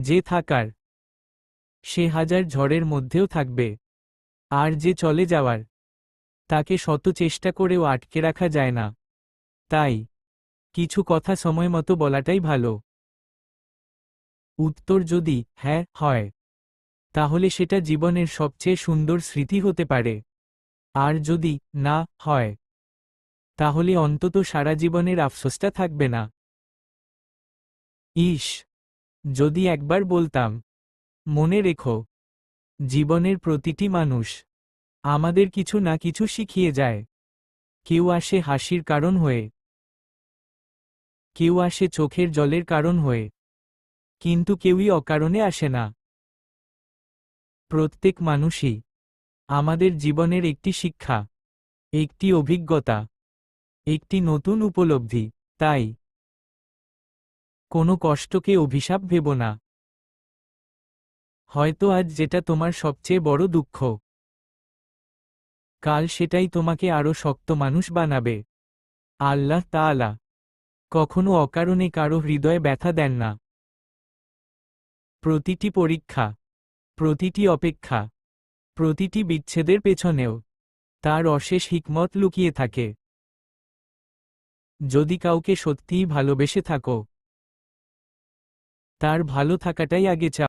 যে থাকার সে হাজার ঝড়ের মধ্যেও থাকবে, আর যে চলে যাওয়ার তাকে শত চেষ্টা করেও আটকে রাখা যায় না। তাই কিছু কথা সময়মতো বলাটাই ভালো। উত্তর যদি হ্যাঁ হয়, তাহলে সেটা জীবনের সবচেয়ে সুন্দর স্মৃতি হতে পারে। আর যদি না হয়, তাহলে অন্তত সারা জীবনের আফসোসটা থাকবে না। ইস, যদি একবার বলতাম। মনে রেখো, জীবনের প্রতিটি মানুষ আমাদের কিছু না কিছু শিখিয়ে যায়। কেউ আসে হাসির কারণ হয়ে, কেউ আসে চোখের জলের কারণ হয়ে, কিন্তু কেউই অকারণে আসে না। প্রত্যেক মানুষই আমাদের জীবনের একটি শিক্ষা, একটি অভিজ্ঞতা, একটি নতুন উপলব্ধি। তাই কোনো কষ্টকে অভিশাপ ভেবো না। হয়তো আজ যেটা তোমার সবচেয়ে বড় দুঃখ, কাল সেটাই তোমাকে আরো শক্ত মানুষ বানাবে। আল্লাহ তাআলা কখনো অকারণে কারো হৃদয়ে ব্যথা দেন না। প্রতিটি পরীক্ষা, প্রতিটি অপেক্ষা, প্রতিটি বিচ্ছেদের পেছনেও তার অশেষ হিকমত লুকিয়ে থাকে। যদি কাউকে সত্যিই ভালোবেসে থাকো, তার ভালো থাকাটাই আগে চাও।